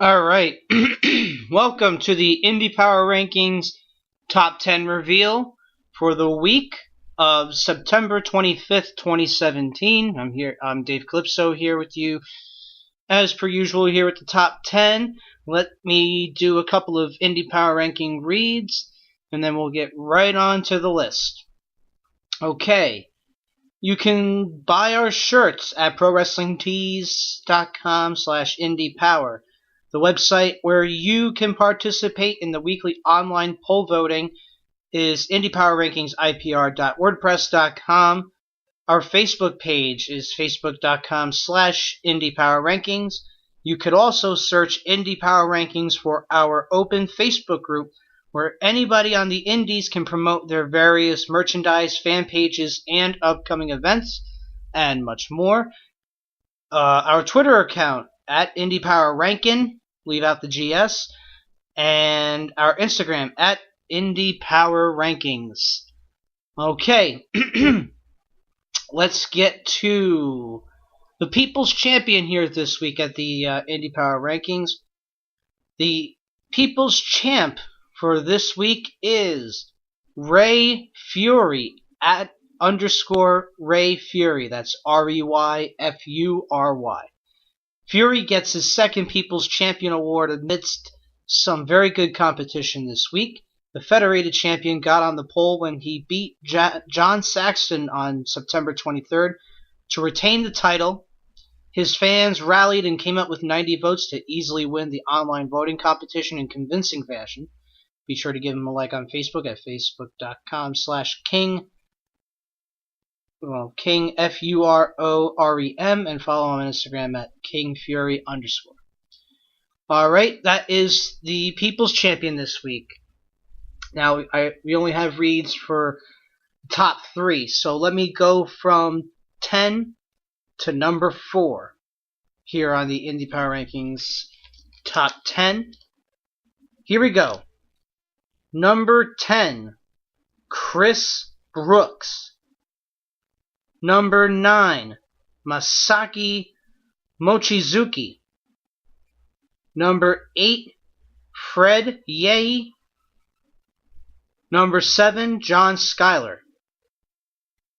Alright, welcome to the Indie Power Rankings Top 10 reveal for the week of September 25th, 2017. I'm Dave Kalypso here with you, as per usual, here with the Top 10. Let me do a couple of Indie Power Ranking reads, and then we'll get right on to the list. Okay. You can buy our shirts at ProWrestlingTees.com/IndiePower. The website where you can participate in the weekly online poll voting is IndiePowerRankingsIPR.wordpress.com. Our Facebook page is Facebook.com/IndiePowerRankings. You could also search Indie Power Rankings for our open Facebook group where anybody on the indies can promote their various merchandise, fan pages, and upcoming events, and much more. Our Twitter account at Indie Power Rankin', leave out the GS, and our Instagram at Indie Power Rankings. Okay, let's get to the People's Champion here this week at the Indie Power Rankings. The People's Champ for this week is Ray Fury at _Ray Fury. That's REYFURY. Fury gets his second People's Champion award amidst some very good competition this week. The Federated Champion got on the pole when he beat John Saxton on September 23rd to retain the title. His fans rallied and came up with 90 votes to easily win the online voting competition in convincing fashion. Be sure to give him a like on Facebook at facebook.com/King. King FUROREM, and follow him on Instagram at KingFury_. Alright, that is the People's Champion this week. Now, we only have reads for top 3, so let me go from 10 to number 4 here on the Indie Power Rankings Top 10. Here we go. Number 10, Chris Brooks. Number 9, Masaki Mochizuki. Number 8, Fred Yei. Number 7, John Schuyler.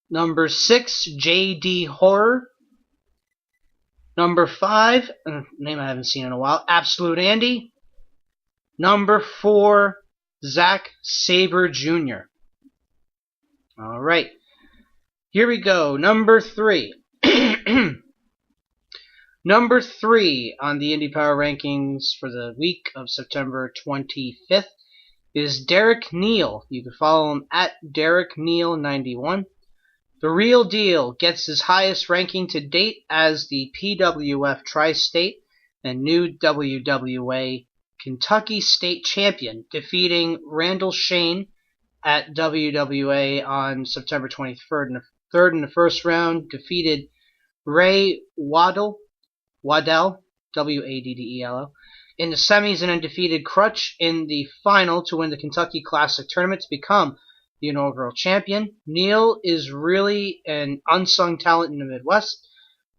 Number 6, J.D. Horror. Number 5, name I haven't seen in a while, Absolute Andy. Number 4, Zack Sabre Jr. Alright. Here we go. Number 3. Number 3 on the Indie Power Rankings for the week of September 25th is Derek Neal. You can follow him at Derek Neal 91. The Real Deal gets his highest ranking to date as the PWF Tri-State and new WWA Kentucky State Champion, defeating Randall Shane at WWA on September 23rd in the first round, defeated Ray Waddell, WADDELO, in the semis, and then defeated Crutch in the final to win the Kentucky Classic Tournament to become the inaugural champion. Neal is really an unsung talent in the Midwest,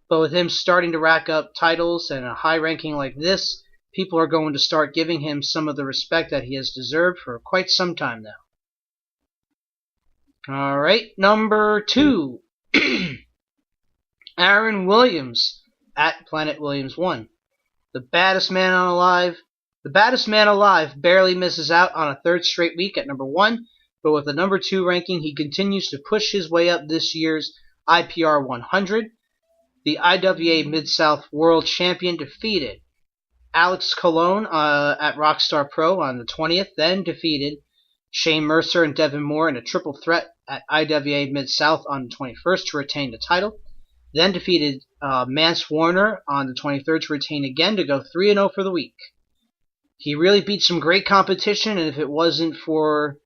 but with him starting to rack up titles and a high ranking like this, people are going to start giving him some of the respect that he has deserved for quite some time now. All right, number 2. Aaron Williams at Planet Williams 1. The baddest man alive. The baddest man alive barely misses out on a third straight week at number 1, but with a number 2 ranking, he continues to push his way up this year's IPR 100. The IWA Mid-South World Champion defeated Alex Colon at Rockstar Pro on the 20th, then defeated Shane Mercer and Devin Moore in a triple threat at IWA Mid-South on the 21st to retain the title. Then defeated Mance Warner on the 23rd to retain again to go 3-0 for the week. He really beat some great competition, and if it wasn't for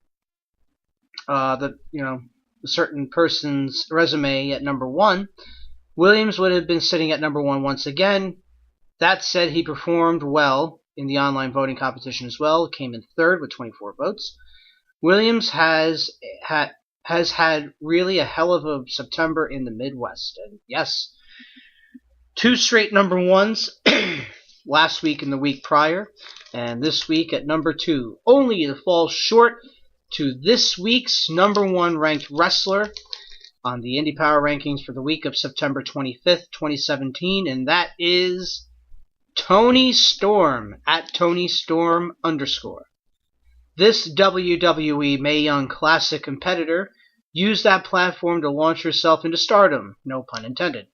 a certain person's resume at number 1, Williams would have been sitting at number 1 once again. That said, he performed well in the online voting competition as well. Came in 3rd with 24 votes. Williams has had really a hell of a September in the Midwest. And yes, 2 straight number 1s last week and the week prior, and this week at number 2. Only to fall short to this week's number 1 ranked wrestler on the Indie Power Rankings for the week of September 25th, 2017, and that is Tony Storm at TonyStorm_. This WWE Mae Young Classic competitor used that platform to launch herself into stardom, no pun intended,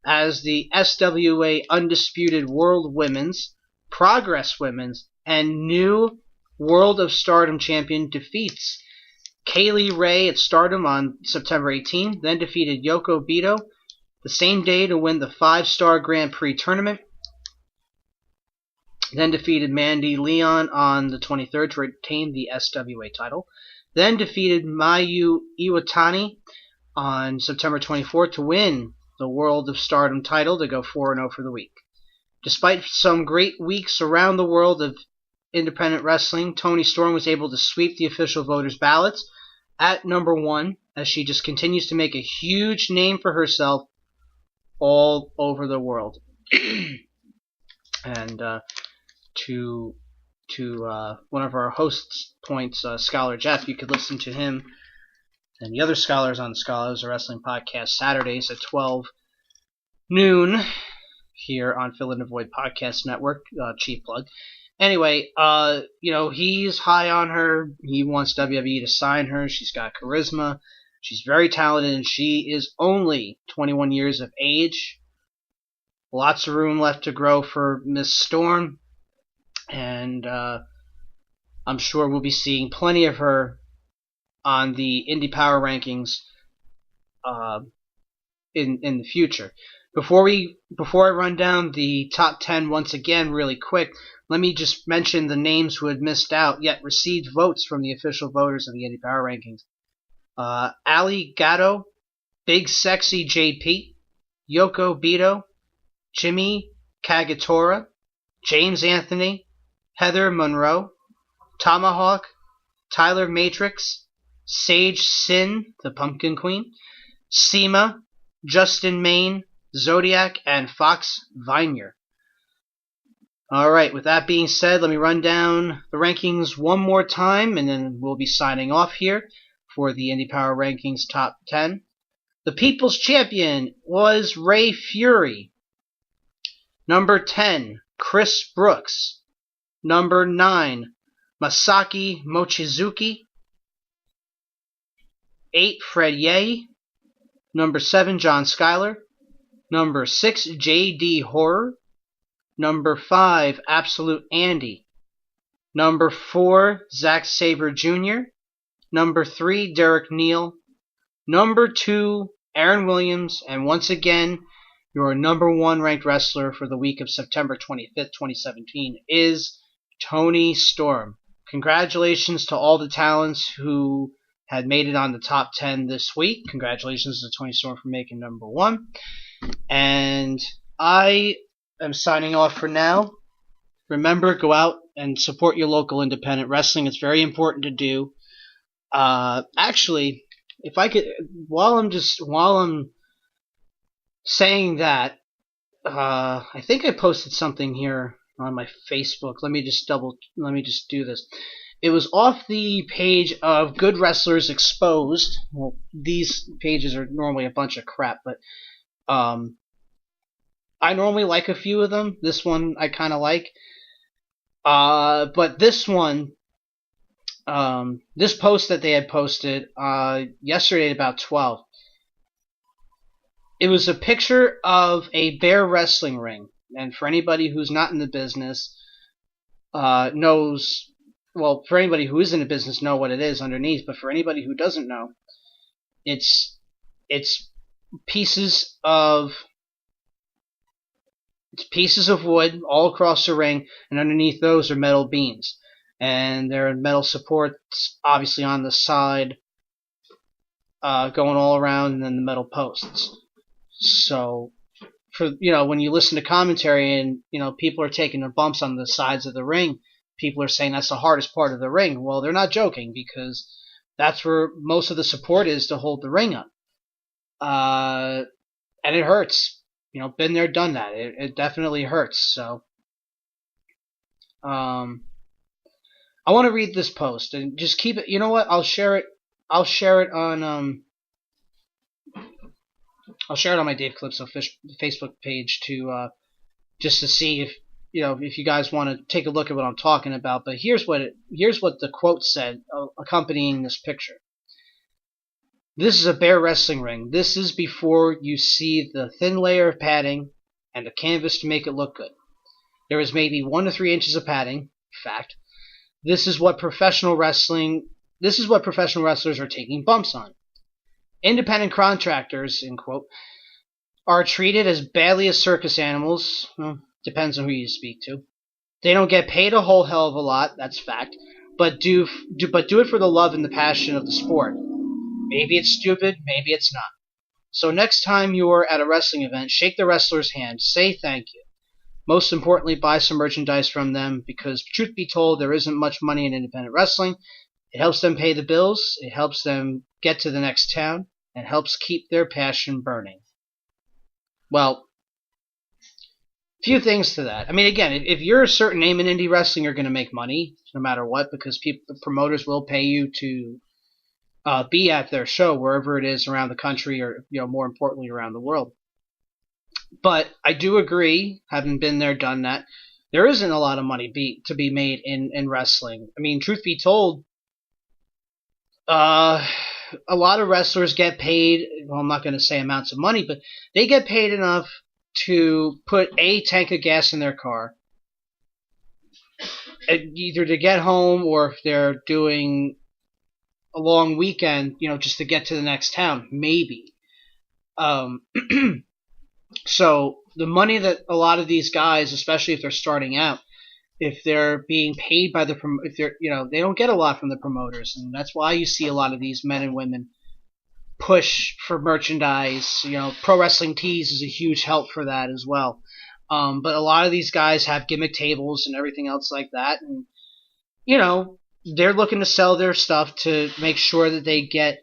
as the SWA Undisputed World Women's, Progress Women's, and new World of Stardom champion defeats Kaylee Ray at Stardom on September 18th, then defeated Yoko Bito the same day to win the 5-star Grand Prix tournament, then defeated Mandy Leon on the 23rd to retain the SWA title, then defeated Mayu Iwatani on September 24th to win the World of Stardom title to go 4-0 for the week. Despite some great weeks around the world of independent wrestling, Tony Storm was able to sweep the official voters' ballots at number 1 as she just continues to make a huge name for herself all over the world. And to one of our hosts' points, Scholar Jeff, you could listen to him and the other scholars on the Scholars of Wrestling podcast Saturdays at 12 noon here on Fill in the Void Podcast Network. Cheap plug. Anyway, he's high on her. He wants WWE to sign her. She's got charisma. She's very talented, and she is only 21 years of age. Lots of room left to grow for Miss Storm. And I'm sure we'll be seeing plenty of her on the Indie Power Rankings in the future. Before I run down the top 10 once again really quick, let me just mention the names who had missed out yet received votes from the official voters of the Indie Power Rankings. Ali Gatto, Big Sexy JP, Yoko Bito, Jimmy Kagetora, James Anthony, Heather Monroe, Tomahawk, Tyler Matrix, Sage Sin, the Pumpkin Queen, Seema, Justin Main, Zodiac, and Fox Viner. Alright, with that being said, let me run down the rankings one more time, and then we'll be signing off here for the Indie Power Rankings Top 10. The People's Champion was Ray Fury. Number 10, Chris Brooks. Number 9, Masaki Mochizuki. 8, Fred Ye. Number 7, John Schuyler. Number 6, J.D. Horror. Number 5, Absolute Andy. Number 4, Zack Sabre Jr. Number 3, Derek Neal. Number 2, Aaron Williams. And once again, your number 1 ranked wrestler for the week of September 25th, 2017 is Tony Storm. Congratulations to all the talents who had made it on the top 10 this week. Congratulations to Tony Storm for making number 1. And I am signing off for now. Remember, go out and support your local independent wrestling. It's very important to do. Actually, if I could, while I'm saying that, I think I posted something here on my Facebook. Let me just do this. It was off the page of Good Wrestlers Exposed. Well, these pages are normally a bunch of crap, but I normally like a few of them. This one I kind of like. But this one, this post that they had posted yesterday at about 12, it was a picture of a bear wrestling ring. And for anybody who's not in the business, knows, well, for anybody who is in the business, know what it is underneath. But for anybody who doesn't know, it's pieces of wood all across the ring, and underneath those are metal beams, and there are metal supports obviously on the side, going all around, and then the metal posts. So, for when you listen to commentary and people are taking their bumps on the sides of the ring, people are saying that's the hardest part of the ring. Well, they're not joking, because that's where most of the support is to hold the ring up. And it hurts. Been there, done that. It definitely hurts. So, I want to read this post and just keep it. You know what? I'll share it. I'll share it on my Dave Kalypso Facebook page to just to see if if you guys want to take a look at what I'm talking about. But here's what the quote said accompanying this picture. This is a bear wrestling ring. This is before you see the thin layer of padding and the canvas to make it look good. There is maybe 1 to 3 inches of padding. Fact. This is what professional wrestlers are taking bumps on. Independent contractors, end quote, are treated as badly as circus animals. Well, depends on who you speak to. They don't get paid a whole hell of a lot. That's fact. But do it for the love and the passion of the sport. Maybe it's stupid, maybe it's not. So next time you're at a wrestling event, shake the wrestler's hand, say thank you. Most importantly, buy some merchandise from them, because truth be told, there isn't much money in independent wrestling. It helps them pay the bills, it helps them get to the next town, and helps keep their passion burning. Well, few things to that. I mean, again, if you're a certain name in indie wrestling, you're going to make money no matter what, because the promoters will pay you to be at their show wherever it is around the country, or more importantly around the world. But I do agree, having been there, done that, there isn't a lot of money to be made in wrestling. I mean, truth be told, a lot of wrestlers get paid, well, I'm not going to say amounts of money, but they get paid enough to put a tank of gas in their car, either to get home, or if they're doing a long weekend, just to get to the next town, maybe. So the money that a lot of these guys, especially if they're starting out, if they're being paid by they don't get a lot from the promoters, and that's why you see a lot of these men and women push for merchandise. Pro Wrestling Tees is a huge help for that as well. But a lot of these guys have gimmick tables and everything else like that, and they're looking to sell their stuff to make sure that they get